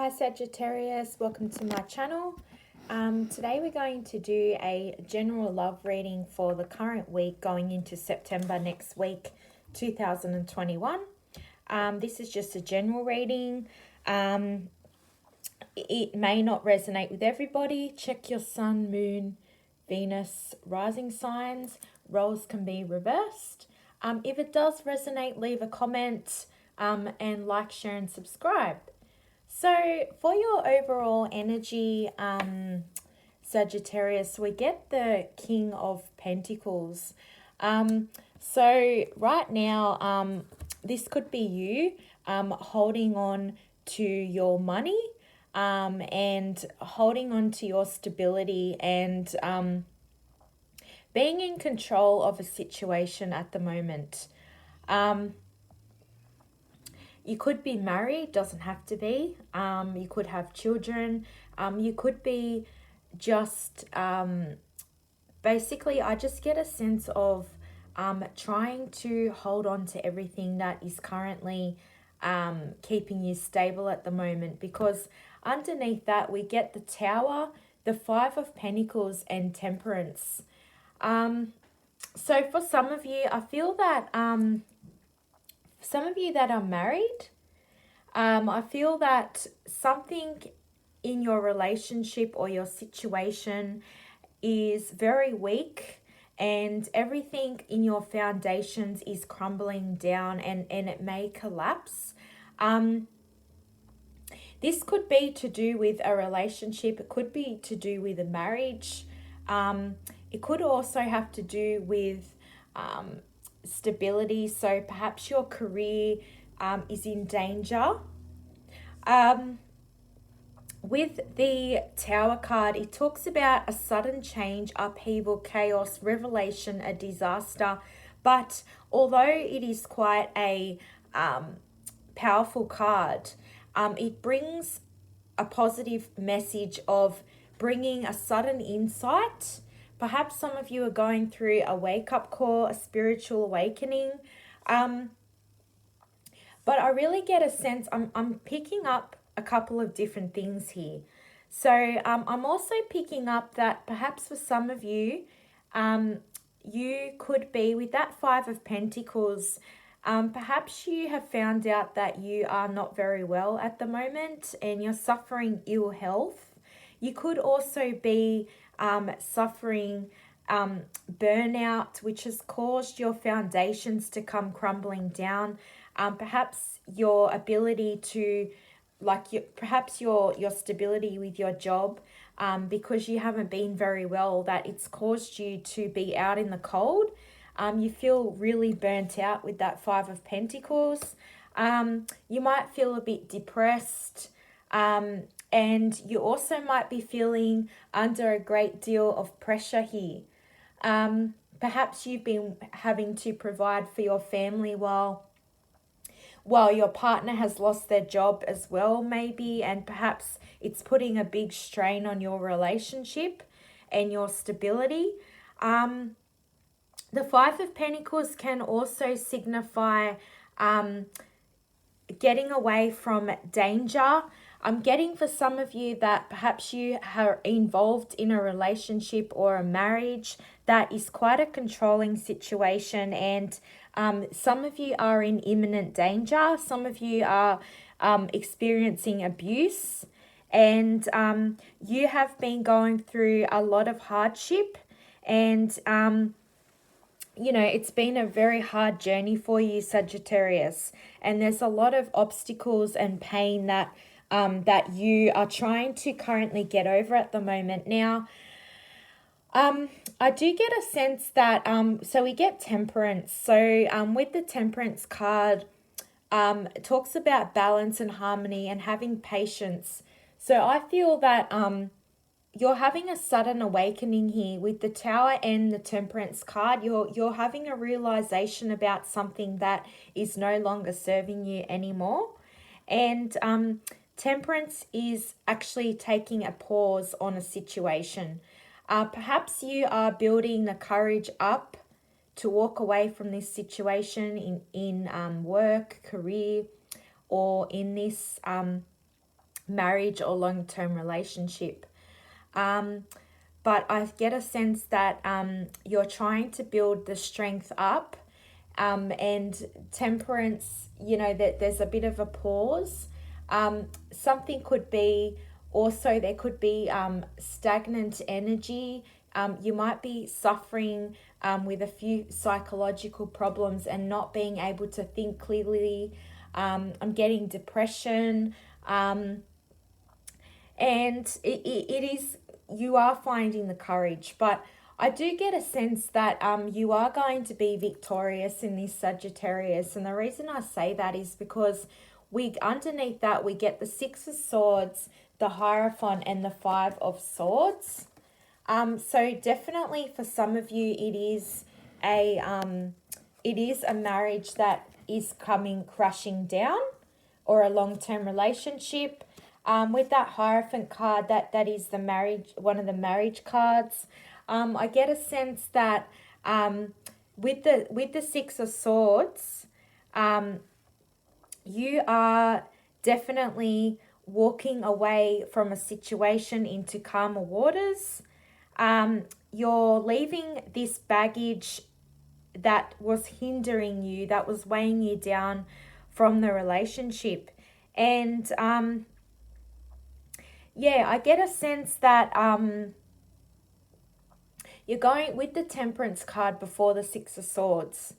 Hi Sagittarius, welcome to my channel. Today we're going to do a general love reading for the current week going into September next week, 2021. This is just a general reading. It may not resonate with everybody. Check your sun, moon, Venus, rising signs. Roles can be reversed. If it does resonate, leave a comment and like, share and subscribe. So for your overall energy, Sagittarius, we get the King of Pentacles. So right now, this could be you holding on to your money and holding on to your stability and being in control of a situation at the moment. You could be married, doesn't have to be. You could have children. You could be just, basically, I just get a sense of trying to hold on to everything that is currently keeping you stable at the moment. Because underneath that, we get the Tower, the Five of Pentacles and Temperance. So for some of you, I feel that... some of you that are married, I feel that something in your relationship or your situation is very weak and everything in your foundations is crumbling down and it may collapse. This could be to do with a relationship. It could be to do with a marriage. It could also have to do with stability. So perhaps your career is in danger. With the Tower card, it talks about a sudden change, upheaval, chaos, revelation, a disaster. But although it is quite a powerful card, it brings a positive message of bringing a sudden insight. Perhaps some of you are going through a wake-up call, a spiritual awakening. But I really get a sense, I'm picking up a couple of different things here. So I'm also picking up that perhaps for some of you, you could be with that Five of Pentacles. Perhaps you have found out that you are not very well at the moment and you're suffering ill health. You could also be suffering burnout, which has caused your foundations to come crumbling down. Perhaps your ability to, perhaps your stability with your job, because you haven't been very well, that it's caused you to be out in the cold. You feel really burnt out with that Five of Pentacles. You might feel a bit depressed. And you also might be feeling under a great deal of pressure here. Perhaps you've been having to provide for your family while your partner has lost their job as well, maybe, and perhaps it's putting a big strain on your relationship and your stability. The Five of Pentacles can also signify getting away from danger. I'm getting for some of you that perhaps you are involved in a relationship or a marriage that is quite a controlling situation, and some of you are in imminent danger. Some of you are experiencing abuse, and you have been going through a lot of hardship, and it's been a very hard journey for you, Sagittarius, and there's a lot of obstacles and pain that you are trying to currently get over at the moment. Now, I do get a sense that, so we get Temperance. So with the Temperance card, it talks about balance and harmony and having patience. So I feel that you're having a sudden awakening here with the Tower and the Temperance card. You're having a realization about something that is no longer serving you anymore. And Temperance is actually taking a pause on a situation. Perhaps you are building the courage up to walk away from this situation in work, career, or in this marriage or long-term relationship. But I get a sense that you're trying to build the strength up, and temperance, that there's a bit of a pause. Something could be also, there could be stagnant energy. You might be suffering with a few psychological problems and not being able to think clearly. I'm getting depression. And it is, you are finding the courage, but I do get a sense that you are going to be victorious in this Sagittarius. And the reason I say that is because we, underneath that, we get the Six of Swords, the Hierophant, and the Five of Swords. So definitely for some of you, it is a marriage that is coming crashing down, or a long-term relationship. With that Hierophant card, that is the marriage, one of the marriage cards. I get a sense that with the Six of Swords, you are definitely walking away from a situation into calmer waters. You're leaving this baggage that was hindering you, that was weighing you down from the relationship. And yeah, I get a sense that you're going with the Temperance card before the Six of Swords.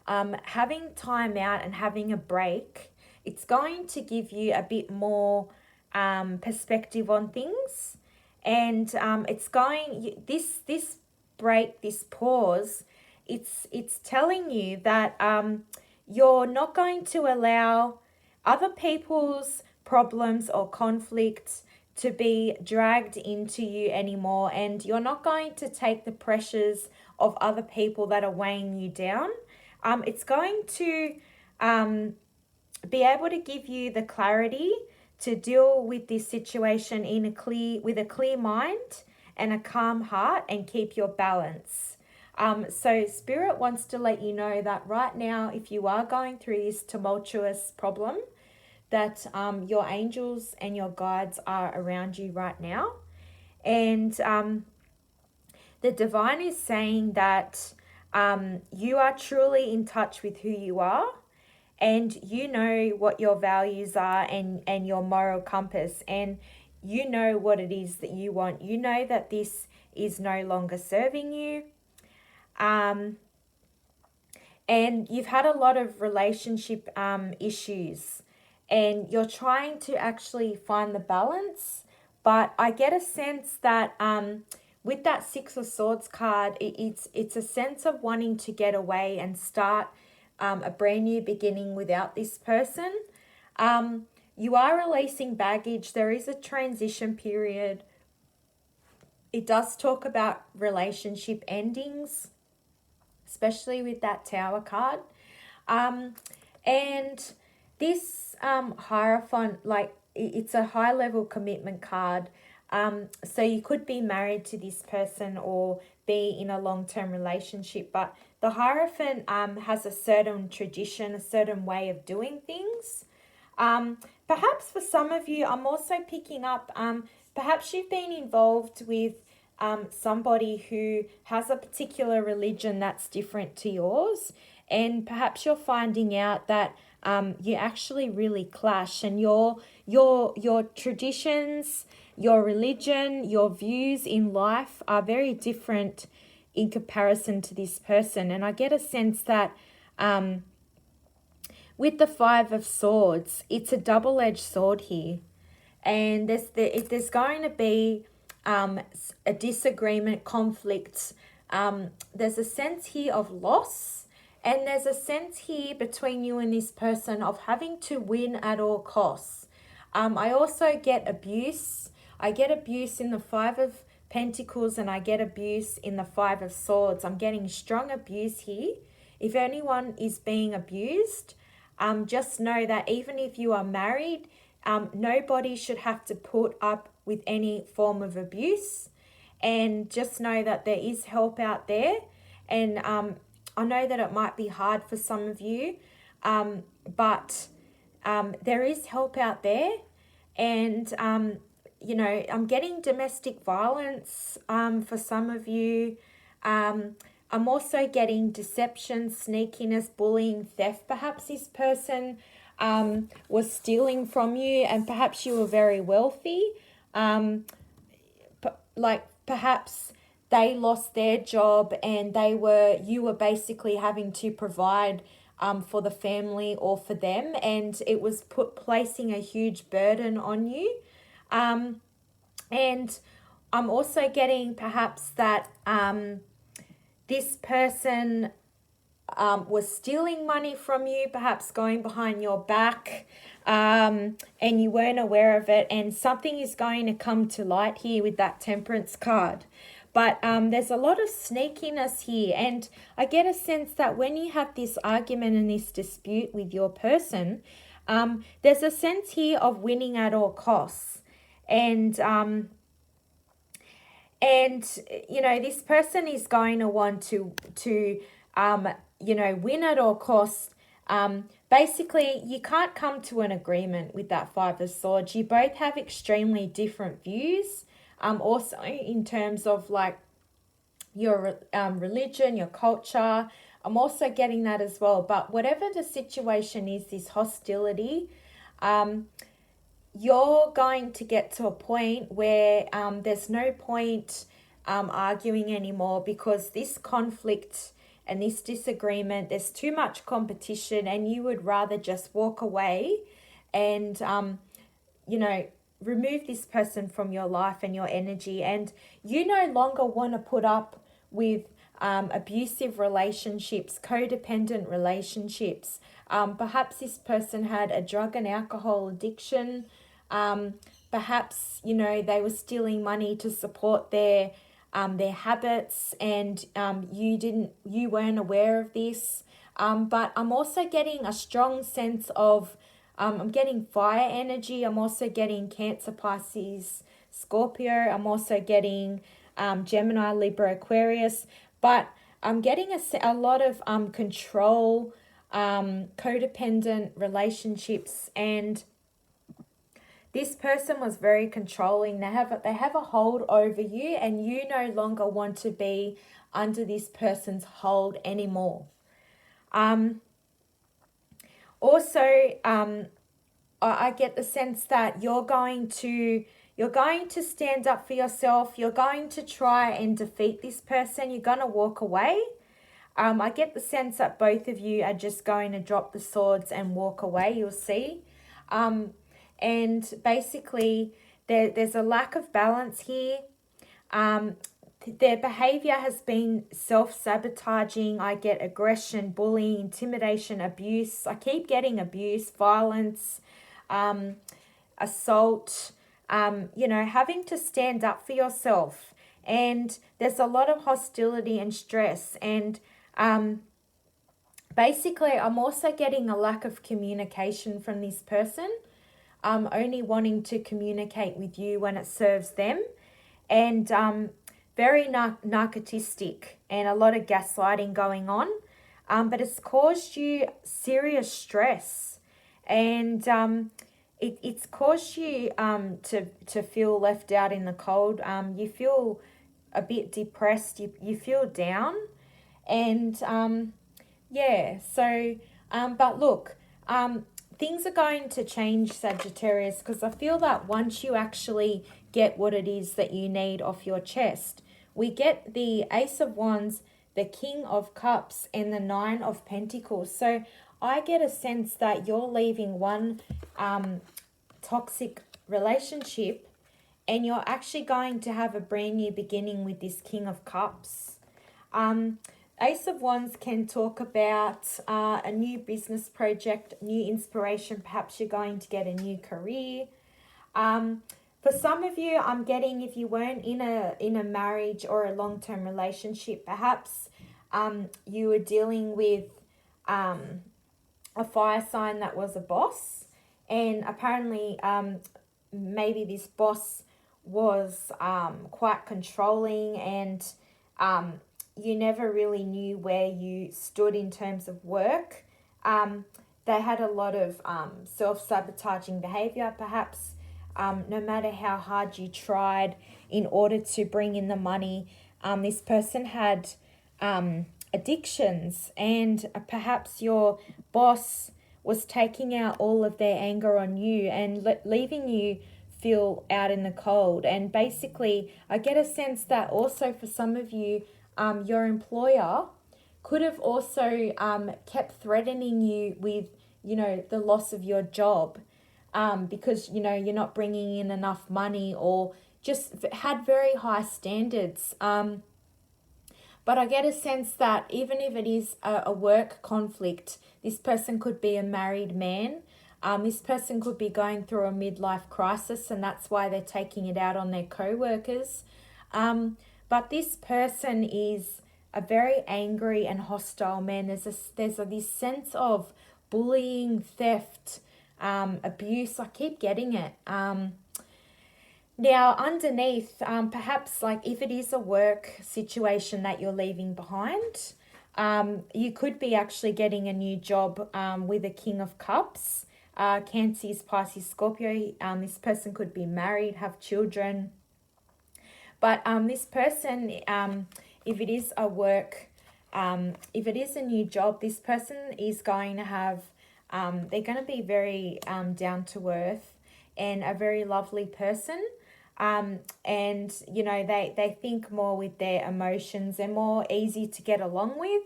Having time out and having a break, it's going to give you a bit more perspective on things. And it's going, this break, this pause, it's telling you that you're not going to allow other people's problems or conflicts to be dragged into you anymore, and you're not going to take the pressures of other people that are weighing you down. It's going to be able to give you the clarity to deal with this situation with a clear mind and a calm heart, and keep your balance. So Spirit wants to let you know that right now, if you are going through this tumultuous problem, that your angels and your guides are around you right now. And the divine is saying that you are truly in touch with who you are, and you know what your values are, and your moral compass, and you know what it is that you want. You know that this is no longer serving you. And you've had a lot of relationship issues, and you're trying to actually find the balance. But I get a sense that with that Six of Swords card, it's a sense of wanting to get away and start a brand new beginning without this person. You are releasing baggage. There is a transition period. It does talk about relationship endings, especially with that Tower card. And this Hierophant, like, it's a high level commitment card. So you could be married to this person or be in a long-term relationship, but the Hierophant has a certain tradition, a certain way of doing things. Perhaps for some of you, I'm also picking up, perhaps you've been involved with somebody who has a particular religion that's different to yours, and perhaps you're finding out that you actually really clash, and your traditions, your religion, your views in life are very different in comparison to this person. And I get a sense that with the Five of Swords, it's a double-edged sword here, and there's going to be a disagreement, conflict. There's a sense here of loss, and there's a sense here between you and this person of having to win at all costs. I also get abuse. I get abuse in the Five of Pentacles, and I get abuse in the Five of Swords. I'm getting strong abuse here. If anyone is being abused, just know that even if you are married, nobody should have to put up with any form of abuse. And just know that there is help out there. And I know that it might be hard for some of you, but there is help out there. And, I'm getting domestic violence for some of you. I'm also getting deception, sneakiness, bullying, theft. Perhaps this person was stealing from you, and perhaps you were very wealthy. Like perhaps they lost their job and you were basically having to provide for the family or for them, and it was placing a huge burden on you. And I'm also getting perhaps that this person was stealing money from you, perhaps going behind your back, and you weren't aware of it. And something is going to come to light here with that Temperance card. But there's a lot of sneakiness here. And I get a sense that when you have this argument and this dispute with your person, there's a sense here of winning at all costs. And this person is going to want to win at all costs. Basically, you can't come to an agreement with that Five of Swords. You both have extremely different views. Also in terms of like your religion, your culture. I'm also getting that as well. But whatever the situation is, this hostility, you're going to get to a point where there's no point arguing anymore, because this conflict and this disagreement, there's too much competition, and you would rather just walk away and, remove this person from your life and your energy. And you no longer want to put up with abusive relationships, codependent relationships. Perhaps this person had a drug and alcohol addiction. Perhaps, they were stealing money to support their habits, and you weren't aware of this. But I'm also getting a strong sense of, I'm getting fire energy. I'm also getting Cancer, Pisces, Scorpio. I'm also getting Gemini, Libra, Aquarius. But I'm getting a lot of control, codependent relationships, and this person was very controlling. They have a hold over you, and you no longer want to be under this person's hold anymore. Also, I get the sense that you're going to stand up for yourself. You're going to try and defeat this person. You're going to walk away. I get the sense that both of you are just going to drop the swords and walk away. You'll see. And basically, there's a lack of balance here. Their behavior has been self-sabotaging. I get aggression, bullying, intimidation, abuse. I keep getting abuse, violence, assault, having to stand up for yourself. And there's a lot of hostility and stress. And basically, I'm also getting a lack of communication from this person. Only wanting to communicate with you when it serves them. And very narcissistic, and a lot of gaslighting going on. But it's caused you serious stress, and it's caused you to feel left out in the cold. You feel a bit depressed. You feel down, and but look, things are going to change, Sagittarius, because I feel that once you actually get what it is that you need off your chest, we get the Ace of Wands, the King of Cups, and the Nine of Pentacles. So I get a sense that you're leaving one toxic relationship, and you're actually going to have a brand new beginning with this King of Cups. Ace of Wands can talk about a new business project, new inspiration. Perhaps you're going to get a new career. For some of you, I'm getting, if you weren't in a marriage or a long-term relationship, perhaps you were dealing with a fire sign that was a boss, and apparently maybe this boss was quite controlling, and you never really knew where you stood in terms of work. They had a lot of self-sabotaging behavior. Perhaps no matter how hard you tried in order to bring in the money. This person had addictions, and perhaps your boss was taking out all of their anger on you and leaving you feel out in the cold. And basically, I get a sense that also for some of you, your employer could have also kept threatening you with, the loss of your job, because, you're not bringing in enough money, or just had very high standards. But I get a sense that even if it is a work conflict, this person could be a married man. This person could be going through a midlife crisis, and that's why they're taking it out on their co-workers. But this person is a very angry and hostile man. There's this sense of bullying, theft, abuse. I keep getting it. Now, underneath, perhaps like if it is a work situation that you're leaving behind, you could be actually getting a new job with a King of Cups. Cancer, Pisces, Scorpio. This person could be married, have children. But this person, if it is a work, if it is a new job, this person is going to have, they're going to be very down to earth and a very lovely person. And, they think more with their emotions. They're more easy to get along with,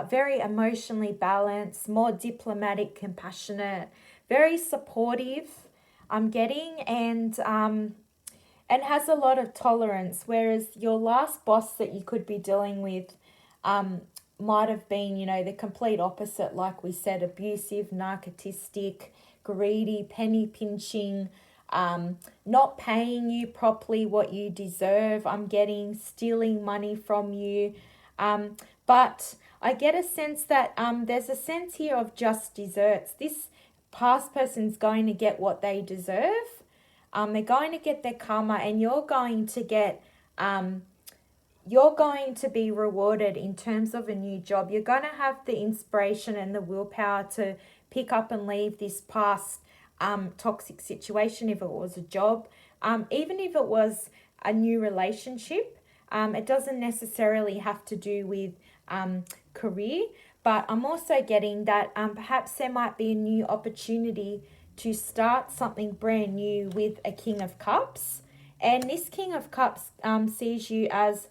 very emotionally balanced, more diplomatic, compassionate, very supportive, I'm getting, and has a lot of tolerance. Whereas your last boss that you could be dealing with might have been, the complete opposite, like we said, abusive, narcissistic, greedy, penny pinching, not paying you properly what you deserve. I'm getting stealing money from you. But I get a sense that there's a sense here of just desserts. This past person's going to get what they deserve. They're going to get their karma, and you're going to be rewarded in terms of a new job. You're going to have the inspiration and the willpower to pick up and leave this past toxic situation, if it was a job, even if it was a new relationship. It doesn't necessarily have to do with career, but I'm also getting that perhaps there might be a new opportunity to start something brand new with a King of Cups. And this King of Cups sees you as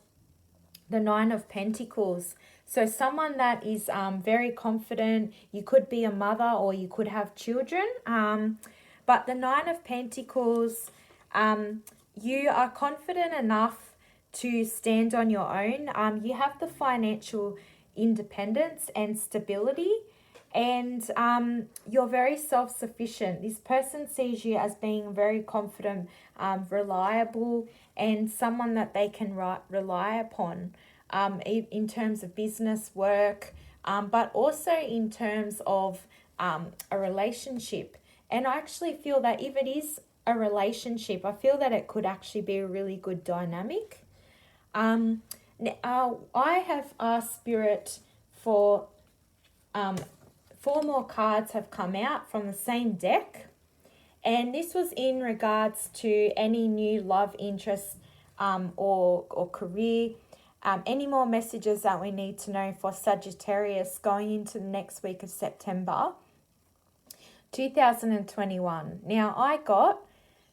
the Nine of Pentacles. So someone that is very confident. You could be a mother, or you could have children. But the Nine of Pentacles, you are confident enough to stand on your own. You have the financial independence and stability, and you're very self-sufficient. This person sees you as being very confident, reliable, and someone that they can rely upon in terms of business, work, but also in terms of a relationship. And I actually feel that if it is a relationship, I feel that it could actually be a really good dynamic. Now, I have asked Spirit for 4 more cards have come out from the same deck. And this was in regards to any new love interest or career. Any more messages that we need to know for Sagittarius going into the next week of September 2021. Now, I got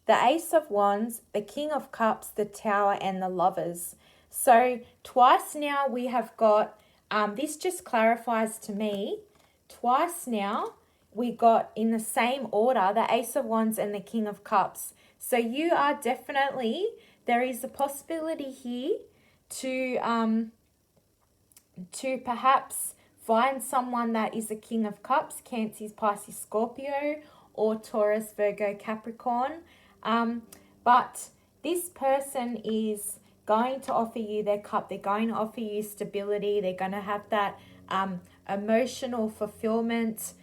the Ace of Wands, the King of Cups, the Tower, and the Lovers. So twice now we have got, this just clarifies to me, twice now we got in the same order, the Ace of Wands and the King of Cups. So you are definitely, there is a possibility here to perhaps find someone that is a King of Cups, Cancer, Pisces, Scorpio, or Taurus, Virgo, Capricorn. But this person is going to offer you their cup. They're going to offer you stability. They're going to have that emotional fulfillment,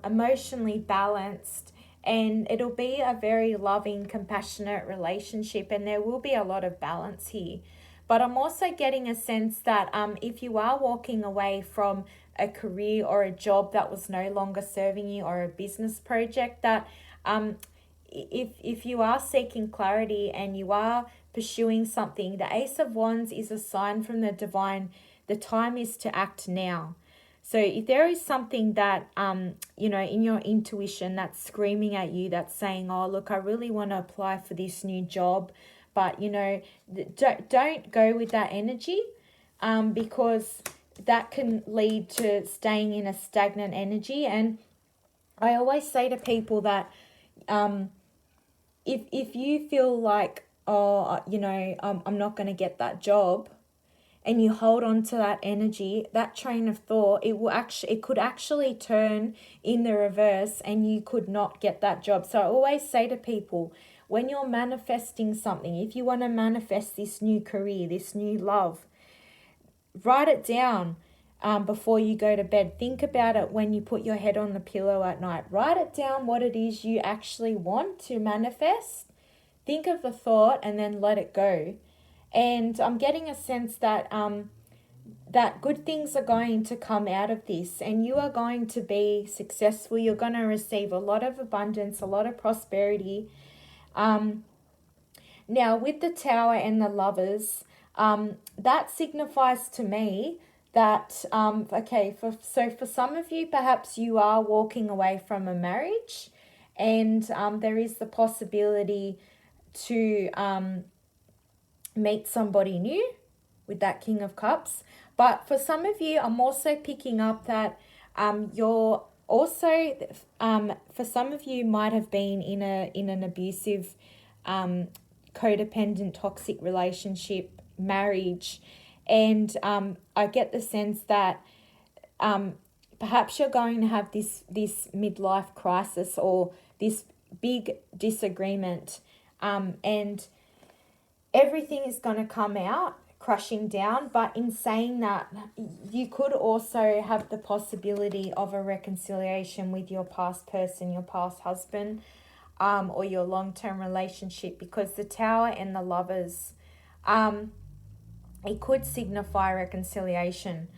emotionally balanced, and it'll be a very loving, compassionate relationship, and there will be a lot of balance here. But I'm also getting a sense that if you are walking away from a career or a job that was no longer serving you, or a business project, that if you are seeking clarity and you are pursuing something, the Ace of Wands is a sign from the divine. The time is to act now. So if there is something that, you know, in your intuition that's screaming at you, that's saying, oh, look, I really want to apply for this new job, but, you know, don't go with that energy, because that can lead to staying in a stagnant energy. And I always say to people that, if you feel like, oh, you know, I'm not going to get that job, and you hold on to that energy, that train of thought, it could actually turn in the reverse and you could not get that job. So I always say to people, when you're manifesting something, if you want to manifest this new career, this new love, write it down before you go to bed. Think about it when you put your head on the pillow at night. Write it down what it is you actually want to manifest. Think of the thought and then let it go. And I'm getting a sense that that good things are going to come out of this, and you are going to be successful. You're going to receive a lot of abundance, a lot of prosperity. Now, with the Tower and the Lovers, that signifies to me that, for some of you, perhaps you are walking away from a marriage, and there is the possibility to meet somebody new with that King of Cups. But for some of you, I'm also picking up that you're also, for some of you, might have been in an abusive, codependent, toxic relationship, marriage, and I get the sense that perhaps you're going to have this midlife crisis or this big disagreement, and everything is going to come out crushing down. But in saying that, you could also have the possibility of a reconciliation with your past person, your past husband, or your long-term relationship, because the Tower and the Lovers, it could signify reconciliation.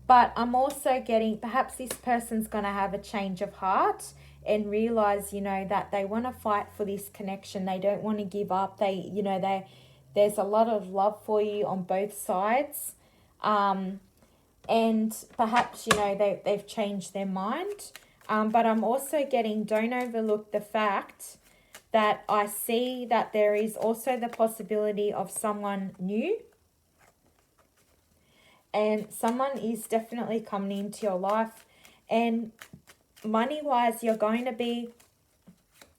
But I'm also getting, perhaps this person's going to have a change of heart and realize, you know, that they want to fight for this connection. They don't want to give up. There's a lot of love for you on both sides. And perhaps, you know, they've changed their mind. But I'm also getting, don't overlook the fact that I see that there is also the possibility of someone new. And someone is definitely coming into your life. And money-wise, you're going to be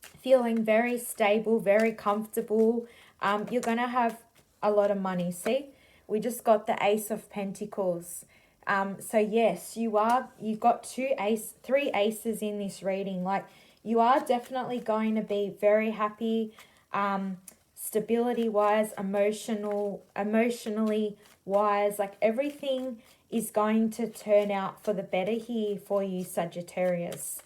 feeling very stable, very comfortable. You're going to have a lot of money. See, we just got the Ace of Pentacles. So yes, you've got three aces in this reading. Like, you are definitely going to be very happy, stability-wise, emotionally wise. Like, everything is going to turn out for the better here for you, Sagittarius.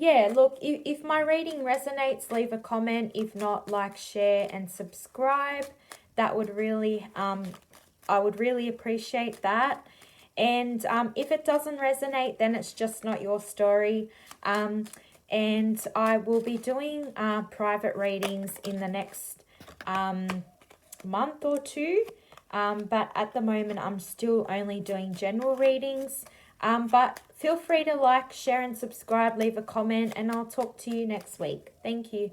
Yeah, look, if my reading resonates, leave a comment. If not, like, share, and subscribe. That would really, I would really appreciate that. And if it doesn't resonate, then it's just not your story. And I will be doing private readings in the next month or two. But at the moment, I'm still only doing general readings. But feel free to like, share, and subscribe, leave a comment, and I'll talk to you next week. Thank you.